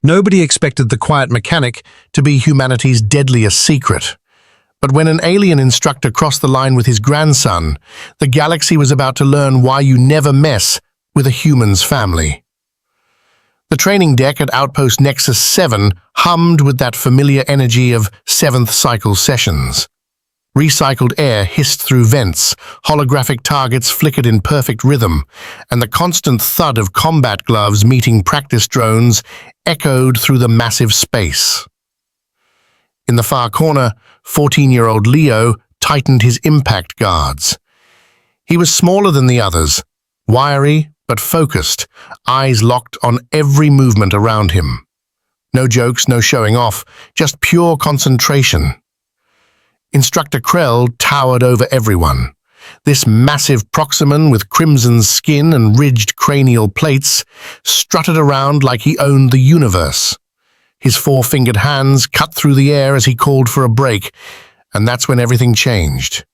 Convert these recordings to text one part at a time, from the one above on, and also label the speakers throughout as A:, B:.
A: Nobody expected the quiet mechanic to be humanity's deadliest secret. But when an alien instructor crossed the line with his grandson, the galaxy was about to learn why you never mess with a human's family. The training deck at Outpost Nexus 7 hummed with that familiar energy of seventh cycle sessions. Recycled air hissed through vents, holographic targets flickered in perfect rhythm, and the constant thud of combat gloves meeting practice drones echoed through the massive space. In the far corner, 14-year-old Leo tightened his impact guards. He was smaller than the others, wiry but focused, eyes locked on every movement around him. No jokes, no showing off, just pure concentration. Instructor Krell towered over everyone. This massive proximan with crimson skin and ridged cranial plates strutted around like he owned the universe. His four-fingered hands cut through the air as he called for a break, and that's when everything changed.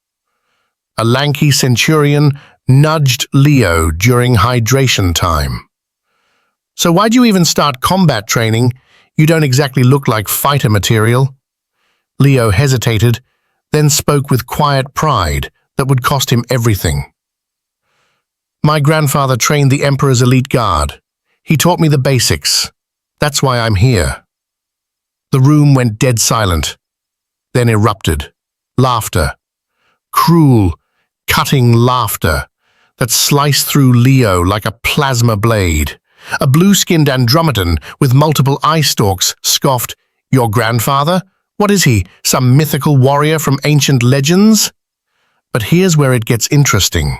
A: A lanky centurion nudged Leo during hydration time. "So why'd you even start combat training? You don't exactly look like fighter material." Leo hesitated, then spoke with quiet pride that would cost him everything. "My grandfather trained the Emperor's elite guard. He taught me the basics. That's why I'm here." The room went dead silent, then erupted. Laughter. Cruel, cutting laughter that sliced through Leo like a plasma blade. A blue-skinned Andromedan with multiple eye stalks scoffed, "Your grandfather? What is he, some mythical warrior from ancient legends?" But here's where it gets interesting.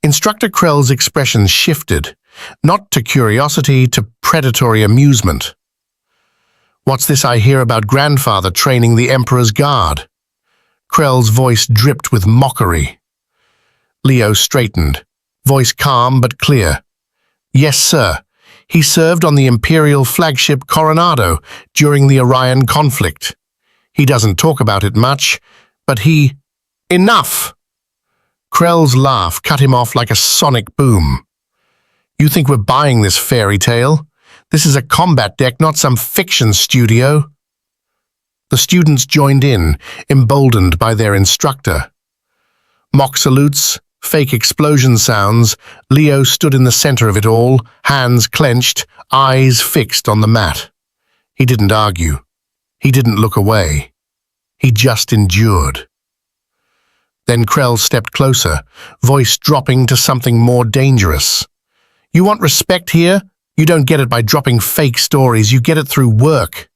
A: Instructor Krell's expression shifted, not to curiosity, to predatory amusement. "What's this I hear about grandfather training the Emperor's guard?" Krell's voice dripped with mockery. Leo straightened, voice calm but clear. "Yes, sir. He served on the Imperial flagship Coronado during the Orion conflict. He doesn't talk about it much, but he—" "Enough!" Krell's laugh cut him off like a sonic boom. "You think we're buying this fairy tale? This is a combat deck, not some fiction studio." The students joined in, emboldened by their instructor. Mock salutes, fake explosion sounds. Leo stood in the center of it all, hands clenched, eyes fixed on the mat. He didn't argue. He didn't look away. He just endured. Then Krell stepped closer, voice dropping to something more dangerous. "You want respect here? You don't get it by dropping fake stories, you get it through work."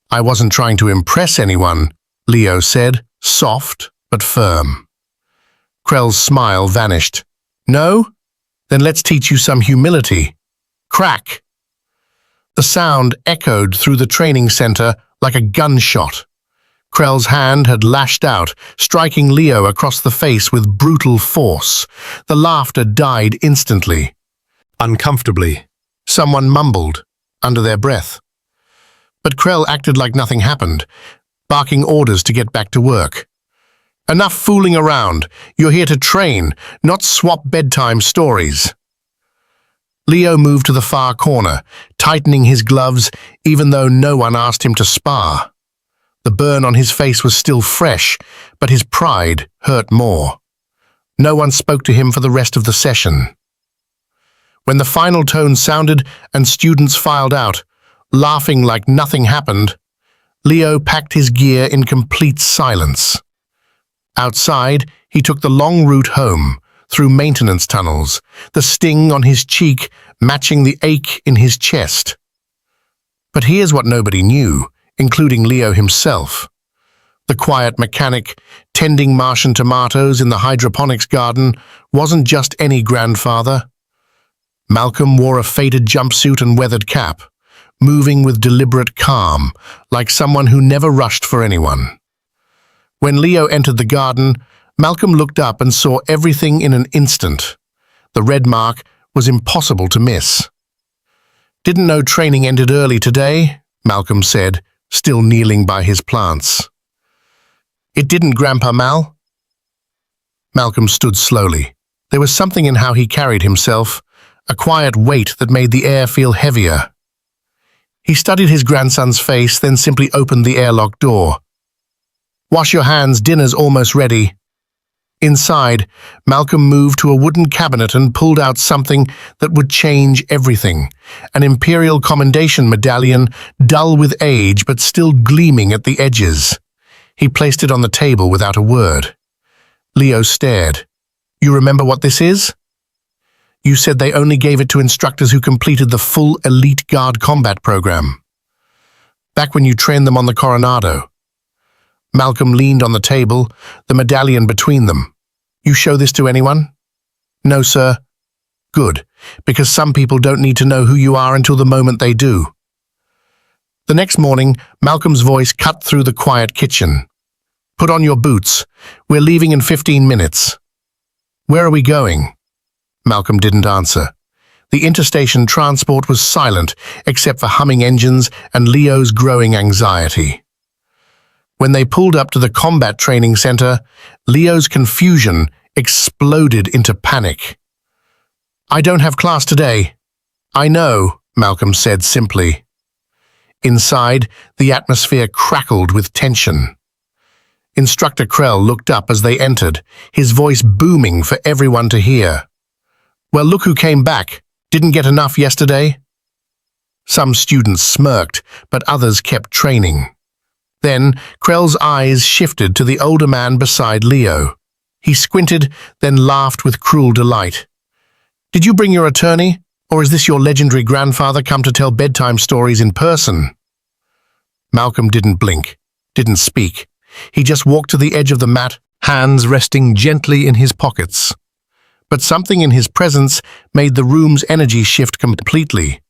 A: "I wasn't trying to impress anyone," Leo said, soft but firm. Krell's smile vanished. "No? Then let's teach you some humility." Crack! The sound echoed through the training center like a gunshot. Krell's hand had lashed out, striking Leo across the face with brutal force. The laughter died instantly. Uncomfortably, someone mumbled, under their breath. But Krell acted like nothing happened, barking orders to get back to work. "Enough fooling around. You're here to train, not swap bedtime stories." Leo moved to the far corner, tightening his gloves even though no one asked him to spar. The burn on his face was still fresh, but his pride hurt more. No one spoke to him for the rest of the session. When the final tone sounded and students filed out, laughing like nothing happened, Leo packed his gear in complete silence. Outside, he took the long route home, through maintenance tunnels, the sting on his cheek matching the ache in his chest. But here's what nobody knew, including Leo himself. The quiet mechanic, tending Martian tomatoes in the hydroponics garden, wasn't just any grandfather. Malcolm wore a faded jumpsuit and weathered cap, moving with deliberate calm, like someone who never rushed for anyone. When Leo entered the garden, Malcolm looked up and saw everything in an instant. The red mark was impossible to miss. "Didn't know training ended early today," Malcolm said, still kneeling by his plants. "It didn't, Grandpa Mal." Malcolm stood slowly. There was something in how he carried himself, a quiet weight that made the air feel heavier. He studied his grandson's face, then simply opened the airlock door. "Wash your hands, dinner's almost ready." Inside, Malcolm moved to a wooden cabinet and pulled out something that would change everything. An Imperial Commendation medallion, dull with age but still gleaming at the edges. He placed it on the table without a word. Leo stared. "You remember what this is?" "You said they only gave it to instructors who completed the full Elite Guard combat program. Back when you trained them on the Coronado." Malcolm leaned on the table, the medallion between them. "You show this to anyone?" "No, sir." "Good, because some people don't need to know who you are until the moment they do." The next morning, Malcolm's voice cut through the quiet kitchen. "Put on your boots. We're leaving in 15 minutes." "Where are we going?" Malcolm didn't answer. The interstation transport was silent, except for humming engines and Leo's growing anxiety. When they pulled up to the combat training center, Leo's confusion exploded into panic. "I don't have class today." "I know," Malcolm said simply. Inside, the atmosphere crackled with tension. Instructor Krell looked up as they entered, his voice booming for everyone to hear. "Well, look who came back. Didn't get enough yesterday?" Some students smirked, but others kept training. Then, Krell's eyes shifted to the older man beside Leo. He squinted, then laughed with cruel delight. "Did you bring your attorney, or is this your legendary grandfather come to tell bedtime stories in person?" Malcolm didn't blink, didn't speak. He just walked to the edge of the mat, hands resting gently in his pockets. But something in his presence made the room's energy shift completely.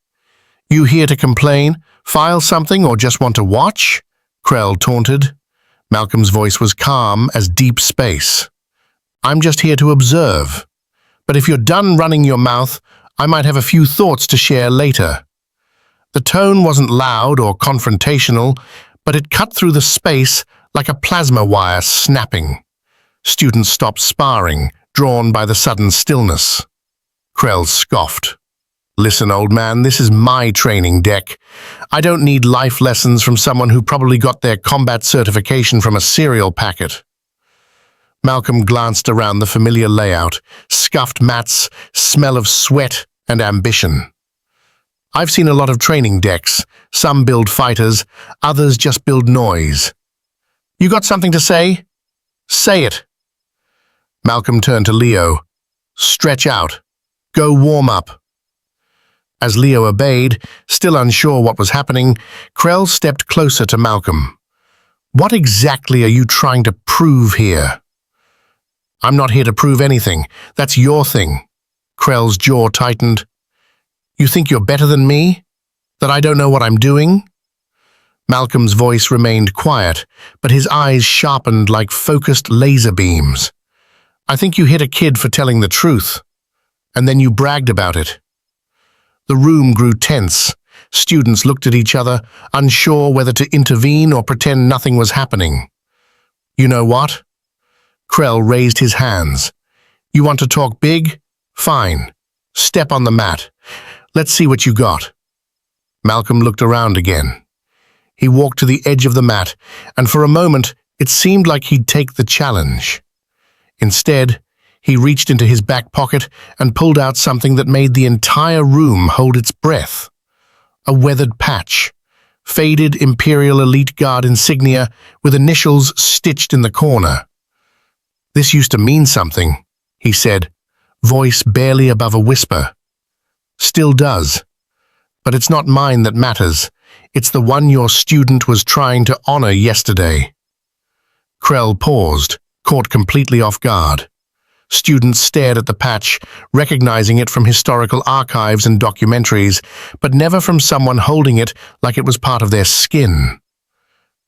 A: "You here to complain, file something, or just want to watch?" Krell taunted. Malcolm's voice was calm as deep space. "I'm just here to observe. But if you're done running your mouth, I might have a few thoughts to share later." The tone wasn't loud or confrontational, but it cut through the space like a plasma wire snapping. Students stopped sparring, drawn by the sudden stillness. Krell scoffed. "Listen, old man, this is my training deck. I don't need life lessons from someone who probably got their combat certification from a cereal packet." Malcolm glanced around the familiar layout, scuffed mats, smell of sweat and ambition. "I've seen a lot of training decks. Some build fighters, others just build noise. You got something to say? Say it." Malcolm turned to Leo. "Stretch out. Go warm up." As Leo obeyed, still unsure what was happening, Krell stepped closer to Malcolm. "What exactly are you trying to prove here?" "I'm not here to prove anything. That's your thing." Krell's jaw tightened. "You think you're better than me? That I don't know what I'm doing?" Malcolm's voice remained quiet, but his eyes sharpened like focused laser beams. "I think you hit a kid for telling the truth. And then you bragged about it." The room grew tense. Students looked at each other, unsure whether to intervene or pretend nothing was happening. "You know what?" Krell raised his hands. "You want to talk big? Fine. Step on the mat. Let's see what you got." Malcolm looked around again. He walked to the edge of the mat, and for a moment it seemed like he'd take the challenge. Instead, he reached into his back pocket and pulled out something that made the entire room hold its breath. A weathered patch, faded Imperial Elite Guard insignia with initials stitched in the corner. "This used to mean something," he said, voice barely above a whisper. "Still does. But it's not mine that matters. It's the one your student was trying to honor yesterday." Krell paused, caught completely off guard. Students stared at the patch, recognizing it from historical archives and documentaries, but never from someone holding it like it was part of their skin.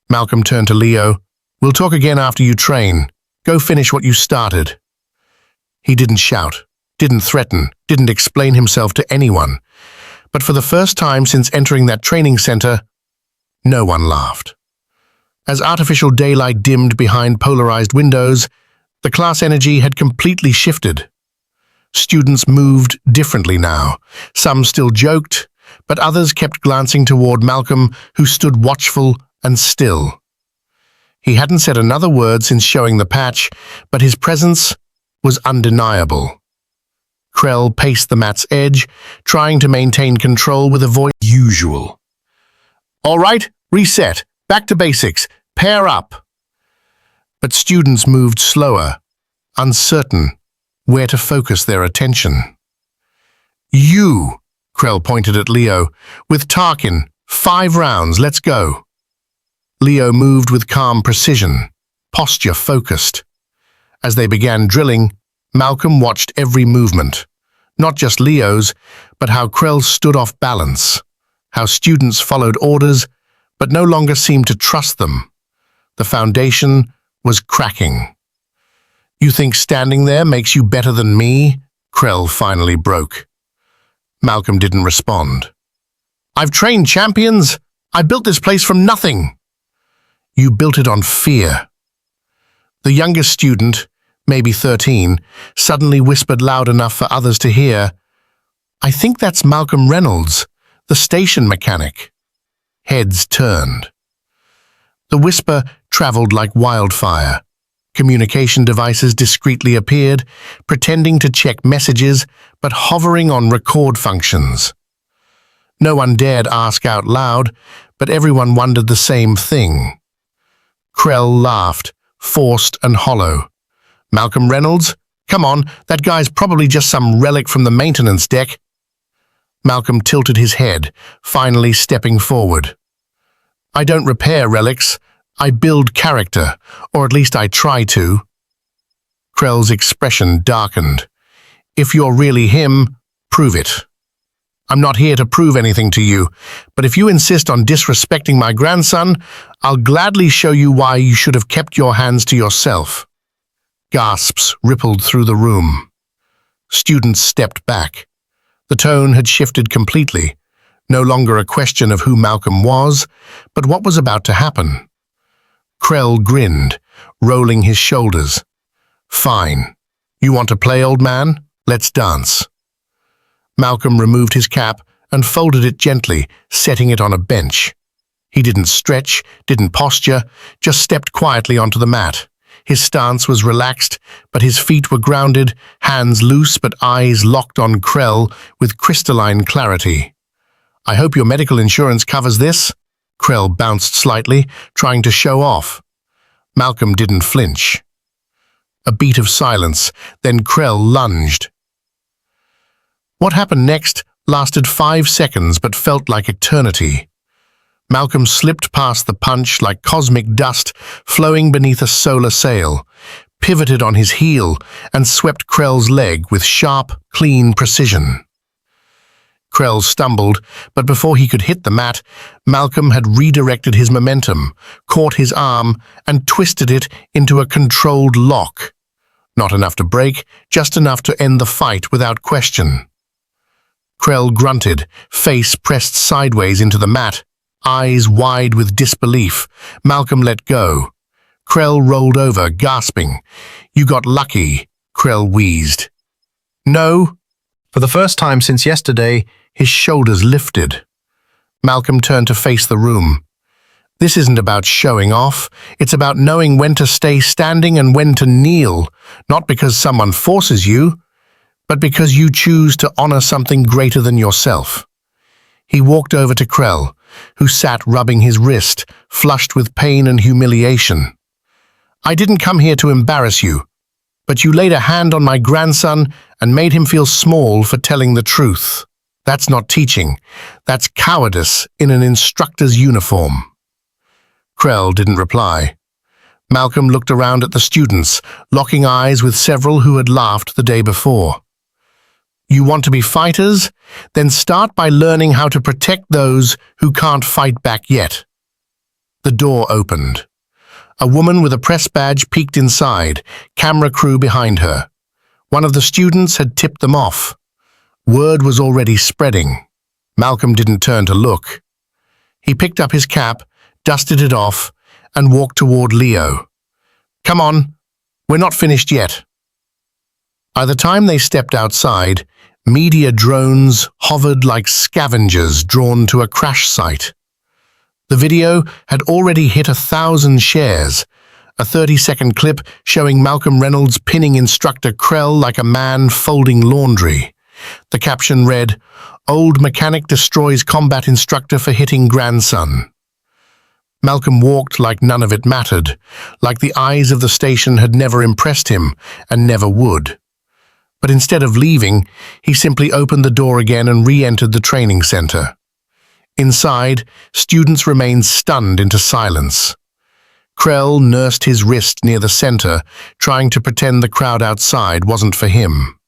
A: Malcolm turned to Leo. "We'll talk again after you train. Go finish what you started." He didn't shout, didn't threaten, didn't explain himself to anyone. But for the first time since entering that training center, no one laughed. As artificial daylight dimmed behind polarized windows, the class energy had completely shifted. Students moved differently now. Some still joked, but others kept glancing toward Malcolm, who stood watchful and still. He hadn't said another word since showing the patch, but his presence was undeniable. Krell paced the mat's edge, trying to maintain control with a voice usual. "All right, reset, back to basics, pair up." But students moved slower, uncertain where to focus their attention. "You," Krell pointed at Leo, "with Tarkin, 5 rounds, let's go." Leo moved with calm precision, posture focused. As they began drilling, Malcolm watched every movement, not just Leo's, but how Krell stood off balance, how students followed orders but no longer seemed to trust them. The foundation was cracking. "You think standing there makes you better than me?" Krell finally broke. Malcolm didn't respond. "I've trained champions. I built this place from nothing." "You built it on fear." The youngest student, maybe 13, suddenly whispered loud enough for others to hear, "I think that's Malcolm Reynolds, the station mechanic." Heads turned. The whisper traveled like wildfire. Communication devices discreetly appeared, pretending to check messages but hovering on record functions. No one dared ask out loud, but everyone wondered the same thing. Krell laughed, forced and hollow. "Malcolm Reynolds? Come on, that guy's probably just some relic from the maintenance deck." Malcolm tilted his head, finally stepping forward. "I don't repair relics. I build character, or at least I try to." Krell's expression darkened. "If you're really him, prove it." "I'm not here to prove anything to you, but if you insist on disrespecting my grandson, I'll gladly show you why you should have kept your hands to yourself." Gasps rippled through the room. Students stepped back. The tone had shifted completely, no longer a question of who Malcolm was, but what was about to happen. Krell grinned, rolling his shoulders. "Fine. You want to play, old man? Let's dance." Malcolm removed his cap and folded it gently, setting it on a bench. He didn't stretch, didn't posture, just stepped quietly onto the mat. His stance was relaxed, but his feet were grounded, hands loose but eyes locked on Krell with crystalline clarity. "I hope your medical insurance covers this." Krell bounced slightly, trying to show off. Malcolm didn't flinch. A beat of silence, then Krell lunged. What happened next lasted 5 seconds but felt like eternity. Malcolm slipped past the punch like cosmic dust flowing beneath a solar sail, pivoted on his heel, and swept Krell's leg with sharp, clean precision. Krell stumbled, but before he could hit the mat, Malcolm had redirected his momentum, caught his arm, and twisted it into a controlled lock. Not enough to break, just enough to end the fight without question. Krell grunted, face pressed sideways into the mat, eyes wide with disbelief. Malcolm let go. Krell rolled over, gasping. "You got lucky," Krell wheezed. "No." For the first time since yesterday, his shoulders lifted. Malcolm turned to face the room. "This isn't about showing off. It's about knowing when to stay standing and when to kneel, not because someone forces you, but because you choose to honor something greater than yourself." He walked over to Krell, who sat rubbing his wrist, flushed with pain and humiliation. "I didn't come here to embarrass you, but you laid a hand on my grandson and made him feel small for telling the truth. That's not teaching. That's cowardice in an instructor's uniform." Krell didn't reply. Malcolm looked around at the students, locking eyes with several who had laughed the day before. "You want to be fighters? Then start by learning how to protect those who can't fight back yet." The door opened. A woman with a press badge peeked inside, camera crew behind her. One of the students had tipped them off. Word was already spreading. Malcolm didn't turn to look. He picked up his cap, dusted it off, and walked toward Leo. "Come on, we're not finished yet." By the time they stepped outside, Media drones hovered like scavengers drawn to a crash site. The video had already hit 1,000 shares, a 30-second clip showing Malcolm Reynolds pinning instructor Krell like a man folding laundry. The caption read, "Old mechanic destroys combat instructor for hitting grandson." Malcolm walked like none of it mattered, like the eyes of the station had never impressed him and never would. But instead of leaving, he simply opened the door again and re-entered the training center. Inside, students remained stunned into silence. Krell nursed his wrist near the center, trying to pretend the crowd outside wasn't for him.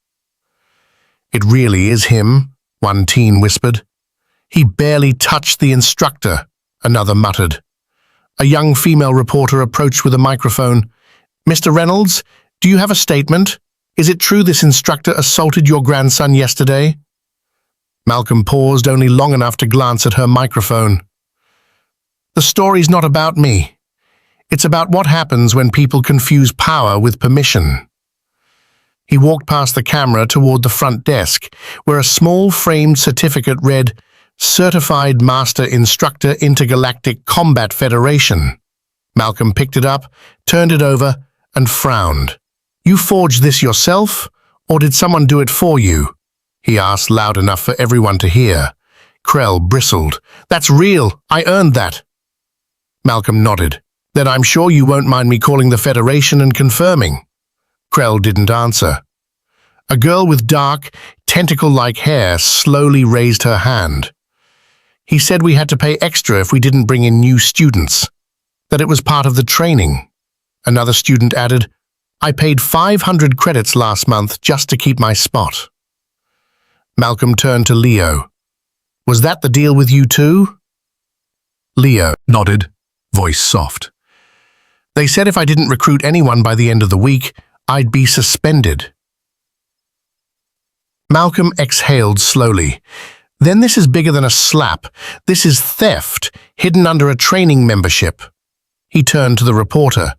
A: "It really is him," one teen whispered. "He barely touched the instructor," another muttered. A young female reporter approached with a microphone. "Mr. Reynolds, do you have a statement? Is it true this instructor assaulted your grandson yesterday?" Malcolm paused only long enough to glance at her microphone. "The story's not about me. It's about what happens when people confuse power with permission." He walked past the camera toward the front desk, where a small framed certificate read, "Certified Master Instructor Intergalactic Combat Federation." Malcolm picked it up, turned it over, and frowned. "You forged this yourself, or did someone do it for you?" he asked loud enough for everyone to hear. Krell bristled. "That's real. I earned that." Malcolm nodded. "Then I'm sure you won't mind me calling the Federation and confirming." Krell didn't answer. A girl with dark, tentacle-like hair slowly raised her hand. "He said we had to pay extra if we didn't bring in new students, that it was part of the training." Another student added, "I paid 500 credits last month just to keep my spot." Malcolm turned to Leo. "Was that the deal with you too?" Leo nodded, voice soft. "They said if I didn't recruit anyone by the end of the week, I'd be suspended." Malcolm exhaled slowly. "Then this is bigger than a slap. This is theft, hidden under a training membership." He turned to the reporter.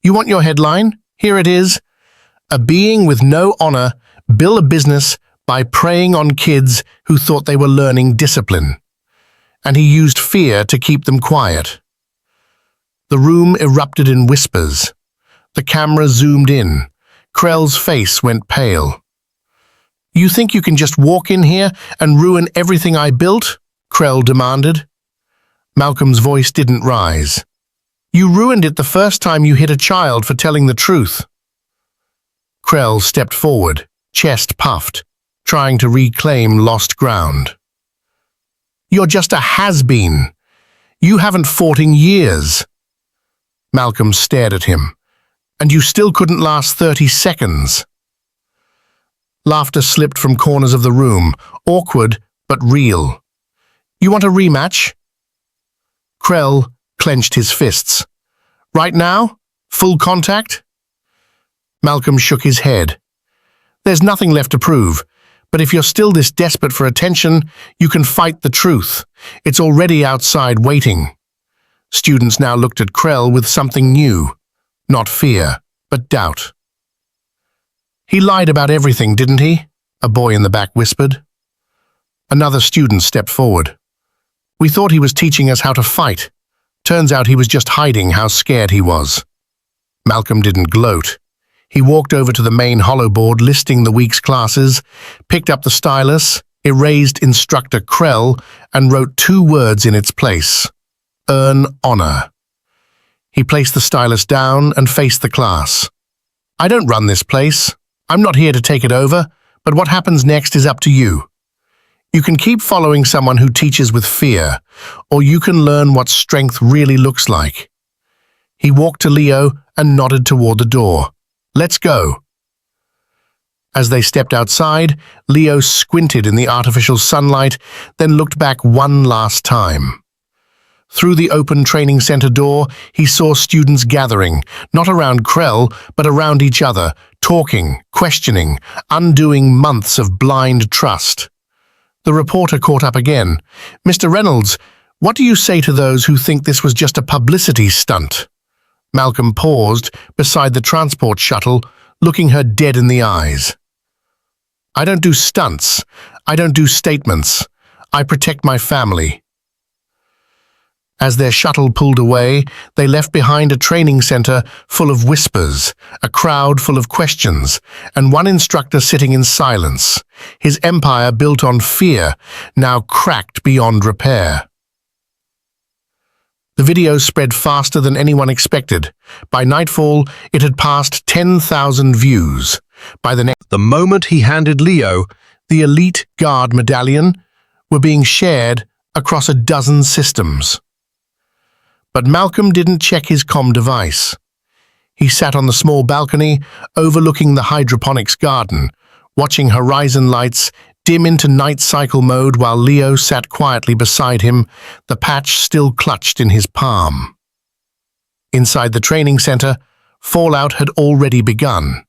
A: "You want your headline? Here it is. A being with no honor built a business by preying on kids who thought they were learning discipline. And he used fear to keep them quiet." The room erupted in whispers. The camera zoomed in. Krell's face went pale. "You think you can just walk in here and ruin everything I built?" Krell demanded. Malcolm's voice didn't rise. "You ruined it the first time you hit a child for telling the truth." Krell stepped forward, chest puffed, trying to reclaim lost ground. "You're just a has-been. You haven't fought in years." Malcolm stared at him. "And you still couldn't last 30 seconds. Laughter slipped from corners of the room, awkward but real. "You want a rematch?" Krell clenched his fists. "Right now? Full contact?" Malcolm shook his head. "There's nothing left to prove, but if you're still this desperate for attention, you can fight the truth. It's already outside waiting." Students now looked at Krell with something new. Not fear, but doubt. "He lied about everything, didn't he?" a boy in the back whispered. Another student stepped forward. "We thought he was teaching us how to fight. Turns out he was just hiding how scared he was." Malcolm didn't gloat. He walked over to the main holoboard listing the week's classes, picked up the stylus, erased instructor Krell, and wrote 2 words in its place. "Earn honor." He placed the stylus down and faced the class. "I don't run this place. I'm not here to take it over, but what happens next is up to you. You can keep following someone who teaches with fear, or you can learn what strength really looks like." He walked to Leo and nodded toward the door. "Let's go." As they stepped outside, Leo squinted in the artificial sunlight, then looked back one last time. Through the open training center door, he saw students gathering, not around Krell, but around each other, talking, questioning, undoing months of blind trust. The reporter caught up again. "Mr. Reynolds, what do you say to those who think this was just a publicity stunt?" Malcolm paused beside the transport shuttle, looking her dead in the eyes. I don't do stunts. I don't do statements. I protect my family. As their shuttle pulled away, they left behind a training center full of whispers, a crowd full of questions, and one instructor sitting in silence, his empire built on fear, now cracked beyond repair. The video spread faster than anyone expected. By nightfall, it had passed 10,000 views. The moment he handed Leo the elite guard medallion, were being shared across a dozen systems. But Malcolm didn't check his comm device. He sat on the small balcony overlooking the hydroponics garden, watching horizon lights dim into night cycle mode while Leo sat quietly beside him, the patch still clutched in his palm. Inside the training center, fallout had already begun.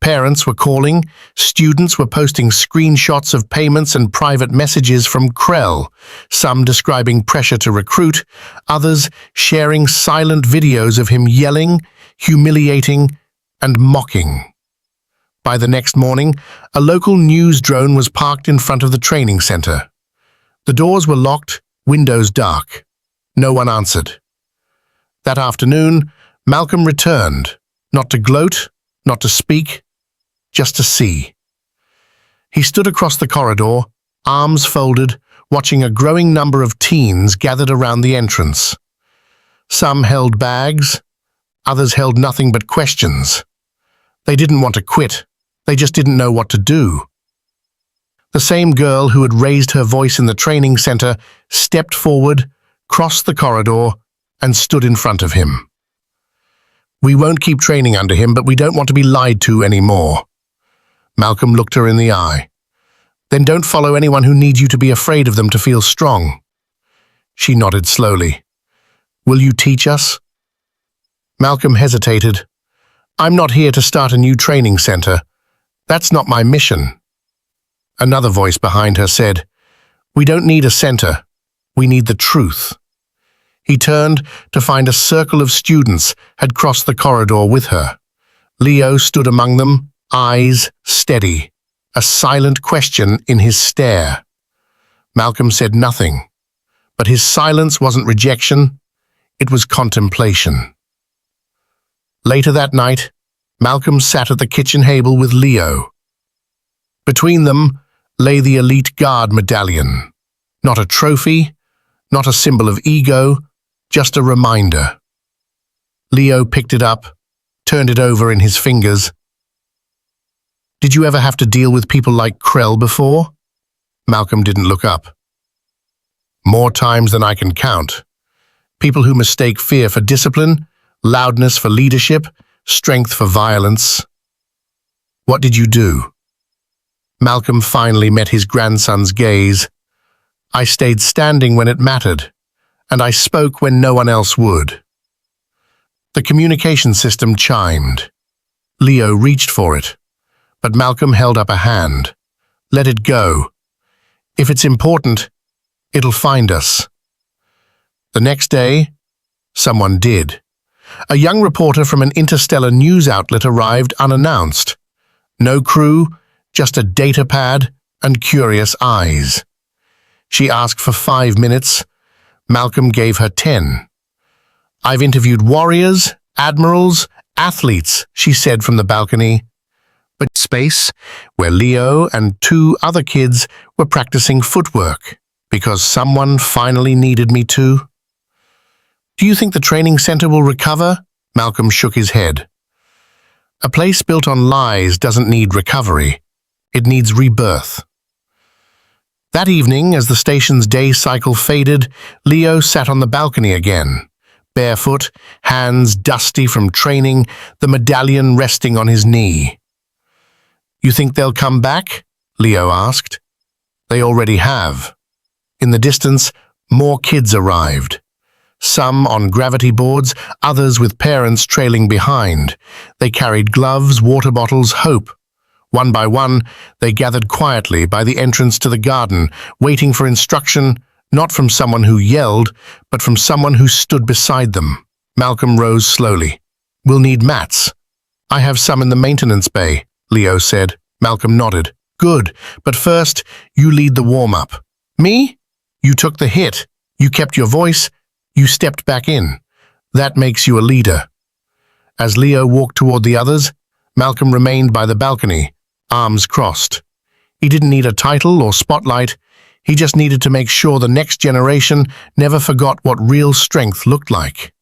A: Parents were calling, students were posting screenshots of payments and private messages from Krell, some describing pressure to recruit, others sharing silent videos of him yelling, humiliating, and mocking. By the next morning, a local news drone was parked in front of the training center. The doors were locked, windows dark. No one answered. That afternoon, Malcolm returned, not to gloat, not to speak, just to see. He stood across the corridor, arms folded, watching a growing number of teens gathered around the entrance. Some held bags, others held nothing but questions. They didn't want to quit, they just didn't know what to do. The same girl who had raised her voice in the training center stepped forward, crossed the corridor, and stood in front of him. "We won't keep training under him, but we don't want to be lied to anymore." Malcolm looked her in the eye. "Then don't follow anyone who needs you to be afraid of them to feel strong." She nodded slowly. "Will you teach us?" Malcolm hesitated. "I'm not here to start a new training center. That's not my mission." Another voice behind her said, "We don't need a center. We need the truth." He turned to find a circle of students had crossed the corridor with her. Leo stood among them, eyes steady, a silent question in his stare. Malcolm said nothing, but his silence wasn't rejection, it was contemplation. Later that night, Malcolm sat at the kitchen table with Leo. Between them lay the elite guard medallion, not a trophy, not a symbol of ego, just a reminder. Leo picked it up, turned it over in his fingers. "Did you ever have to deal with people like Krell before?" Malcolm didn't look up. "More times than I can count. People who mistake fear for discipline, loudness for leadership, strength for violence." "What did you do?" Malcolm finally met his grandson's gaze. "I stayed standing when it mattered, and I spoke when no one else would." The communication system chimed. Leo reached for it, but Malcolm held up a hand. "Let it go. If it's important, it'll find us." The next day, someone did. A young reporter from an interstellar news outlet arrived unannounced. No crew, just a data pad and curious eyes. She asked for 5 minutes. Malcolm gave her 10. "I've interviewed warriors, admirals, athletes," she said from the balcony. But space, where Leo and 2 other kids were practicing footwork, because someone finally needed me to. "Do you think the training center will recover?" Malcolm shook his head. "A place built on lies doesn't need recovery. It needs rebirth." That evening, as the station's day cycle faded, Leo sat on the balcony again. Barefoot, hands dusty from training, the medallion resting on his knee. "You think they'll come back?" Leo asked. "They already have." In the distance, more kids arrived. Some on gravity boards, others with parents trailing behind. They carried gloves, water bottles, hope. One by one, they gathered quietly by the entrance to the garden, waiting for instruction, not from someone who yelled, but from someone who stood beside them. Malcolm rose slowly. "We'll need mats." "I have some in the maintenance bay," Leo said. Malcolm nodded. Good, but first, you lead the warm-up. Me? You took the hit. You kept your voice. You stepped back in. That makes you a leader. As Leo walked toward the others, Malcolm remained by the balcony, arms crossed. He didn't need a title or spotlight. He just needed to make sure the next generation never forgot what real strength looked like.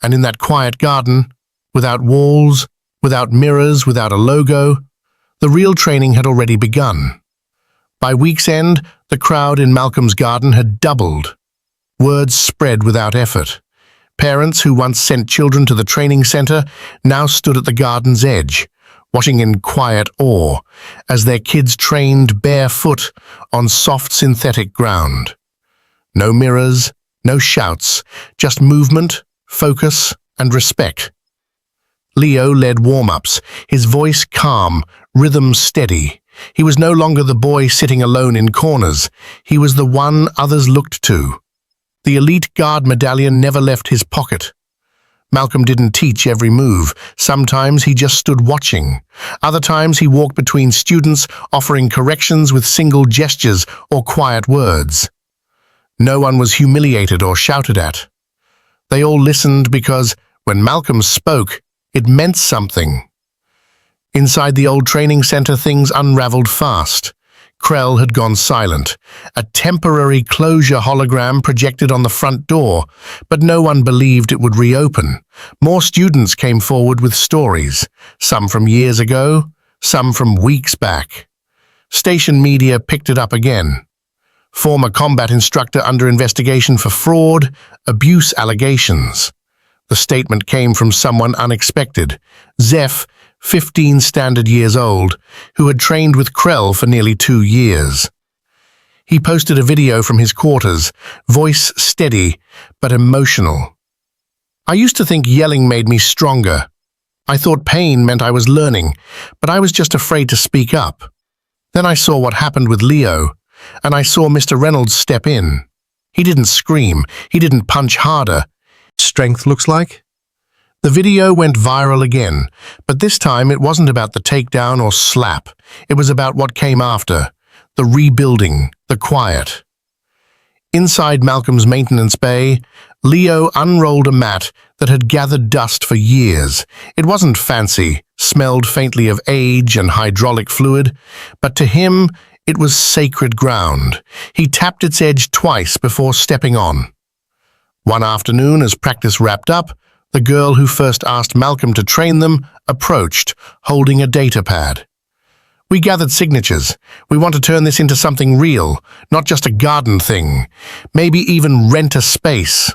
A: And in that quiet garden, without walls, without mirrors, without a logo, the real training had already begun. By week's end, the crowd in Malcolm's garden had doubled. Words spread without effort. Parents who once sent children to the training center now stood at the garden's edge, watching in quiet awe as their kids trained barefoot on soft synthetic ground. No mirrors, no shouts, just movement, focus, and respect. Leo led warm-ups, his voice calm, rhythm steady. He was no longer the boy sitting alone in corners. He was the one others looked to. The elite guard medallion never left his pocket. Malcolm didn't teach every move. Sometimes he just stood watching. Other times he walked between students, offering corrections with single gestures or quiet words. No one was humiliated or shouted at. They all listened because, when Malcolm spoke, it meant something. Inside the old training center, things unraveled fast. Krell had gone silent. A temporary closure hologram projected on the front door, but no one believed it would reopen. More students came forward with stories, some from years ago, some from weeks back. Station media picked it up again. Former combat instructor under investigation for fraud, abuse allegations. The statement came from someone unexpected. Zeph, 15 standard years old, who had trained with Krell for nearly 2 years. He posted a video from his quarters, voice steady but emotional. I used to think yelling made me stronger. I thought pain meant I was learning, but I was just afraid to speak up. Then I saw what happened with Leo, and I saw Mr. Reynolds step in. He didn't scream, he didn't punch harder. Strength looks like? The video went viral again, but this time it wasn't about the takedown or slap. It was about what came after, the rebuilding, the quiet. Inside Malcolm's maintenance bay, Leo unrolled a mat that had gathered dust for years. It wasn't fancy, smelled faintly of age and hydraulic fluid, but to him it was sacred ground. He tapped its edge twice before stepping on. One afternoon, as practice wrapped up, the girl who first asked Malcolm to train them approached, holding a data pad. We gathered signatures. We want to turn this into something real, not just a garden thing. Maybe even rent a space.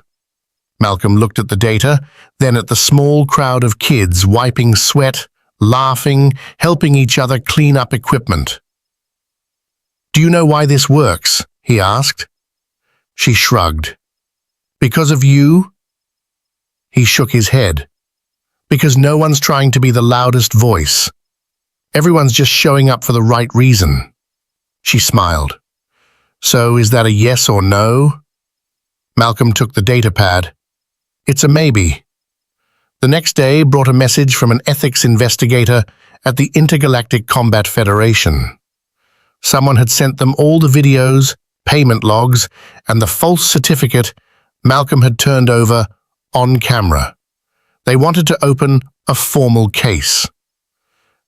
A: Malcolm looked at the data, then at the small crowd of kids wiping sweat, laughing, helping each other clean up equipment. Do you know why this works? He asked. She shrugged. Because of you? He shook his head. Because no one's trying to be the loudest voice. Everyone's just showing up for the right reason. She smiled. So is that a yes or no? Malcolm took the data pad. It's a maybe. The next day brought a message from an ethics investigator at the Intergalactic Combat Federation. Someone had sent them all the videos, payment logs, and the false certificate Malcolm had turned over on camera. They wanted to open a formal case.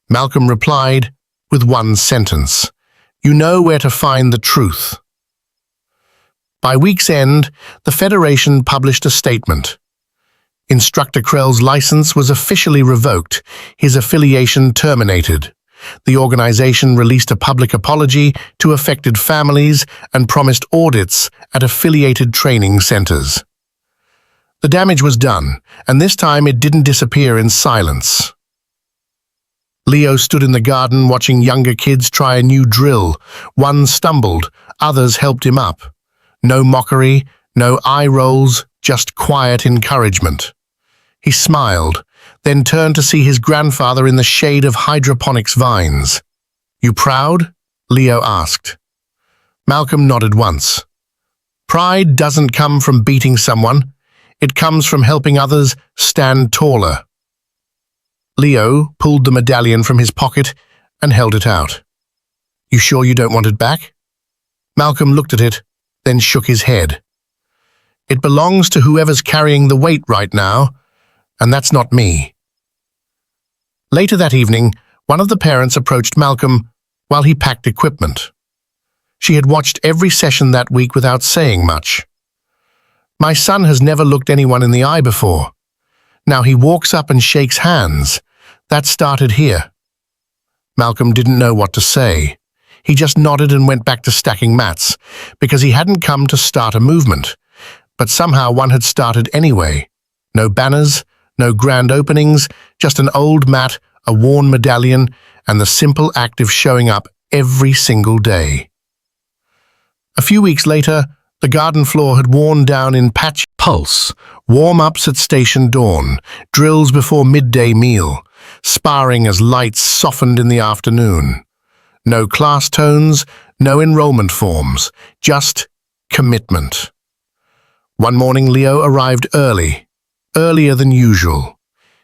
A: Malcolm replied with one sentence. You know where to find the truth. By week's end, the Federation published a statement. Instructor Krell's license was officially revoked, his affiliation terminated. The organization released a public apology to affected families and promised audits at affiliated training centers. The damage was done, and this time it didn't disappear in silence. Leo stood in the garden watching younger kids try a new drill. One stumbled, others helped him up. No mockery, no eye rolls, just quiet encouragement. He smiled, then turned to see his grandfather in the shade of hydroponics vines. You proud? Leo asked. Malcolm nodded once. Pride doesn't come from beating someone. It comes from helping others stand taller. Leo pulled the medallion from his pocket and held it out. You sure you don't want it back? Malcolm looked at it, then shook his head. It belongs to whoever's carrying the weight right now, and that's not me. Later that evening, one of the parents approached Malcolm while he packed equipment. She had watched every session that week without saying much. My son has never looked anyone in the eye before. Now he walks up and shakes hands. That started here. Malcolm didn't know what to say. He just nodded and went back to stacking mats, because he hadn't come to start a movement. But somehow one had started anyway. No banners, no grand openings, just an old mat, a worn medallion, and the simple act of showing up every single day. A few weeks later, the garden floor had worn down in patchy pulse, warm-ups at station dawn, drills before midday meal, sparring as lights softened in the afternoon. No class tones, no enrollment forms, just commitment. One morning Leo arrived early, earlier than usual.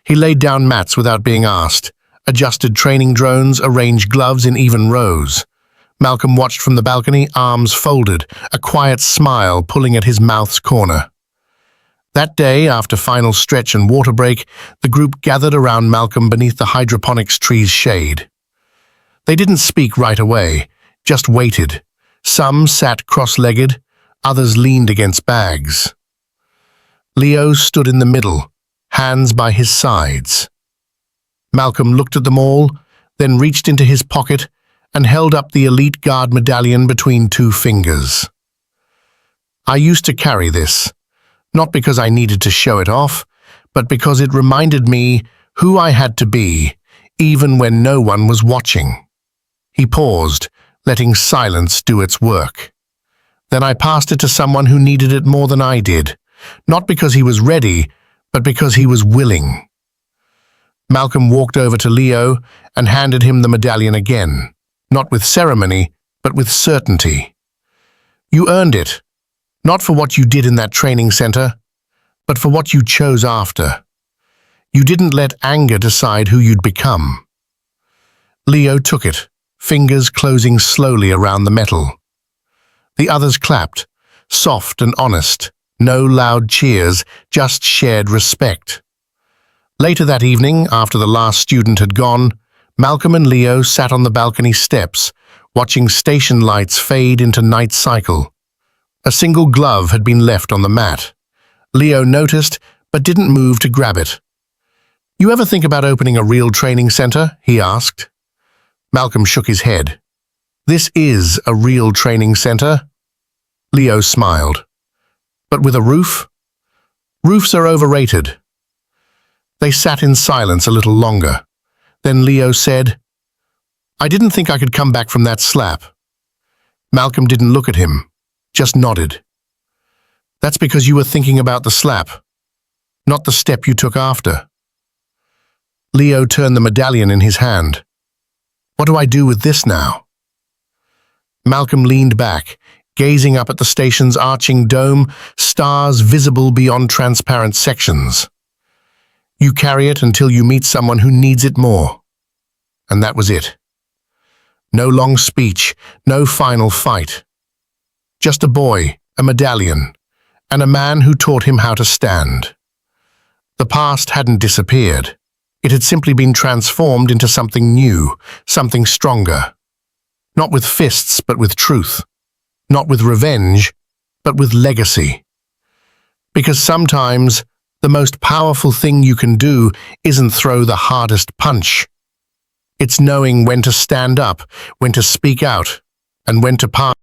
A: He laid down mats without being asked, adjusted training drones, arranged gloves in even rows. Malcolm watched from the balcony, arms folded, a quiet smile pulling at his mouth's corner. That day, after final stretch and water break, the group gathered around Malcolm beneath the hydroponics tree's shade. They didn't speak right away, just waited. Some sat cross-legged, others leaned against bags. Leo stood in the middle, hands by his sides. Malcolm looked at them all, then reached into his pocket and held up the Elite Guard medallion between two fingers. I used to carry this, not because I needed to show it off, but because it reminded me who I had to be, even when no one was watching. He paused, letting silence do its work. Then I passed it to someone who needed it more than I did, not because he was ready, but because he was willing. Malcolm walked over to Leo and handed him the medallion again, not with ceremony, but with certainty. You earned it, not for what you did in that training center, but for what you chose after. You didn't let anger decide who you'd become. Leo took it, fingers closing slowly around the metal. The others clapped, soft and honest, no loud cheers, just shared respect. Later that evening, after the last student had gone, Malcolm and Leo sat on the balcony steps, watching station lights fade into night cycle. A single glove had been left on the mat. Leo noticed, but didn't move to grab it. "You ever think about opening a real training center?" he asked. Malcolm shook his head. "This is a real training center." Leo smiled. "But with a roof?" "Roofs are overrated." They sat in silence a little longer. Then Leo said, "I didn't think I could come back from that slap." Malcolm didn't look at him, just nodded. "That's because you were thinking about the slap, not the step you took after." Leo turned the medallion in his hand. "What do I do with this now?" Malcolm leaned back, gazing up at the station's arching dome, stars visible beyond transparent sections. "You carry it until you meet someone who needs it more." And that was it. No long speech, no final fight. Just a boy, a medallion, and a man who taught him how to stand. The past hadn't disappeared. It had simply been transformed into something new, something stronger. Not with fists, but with truth. Not with revenge, but with legacy. Because sometimes the most powerful thing you can do isn't throw the hardest punch. It's knowing when to stand up, when to speak out, and when to pass.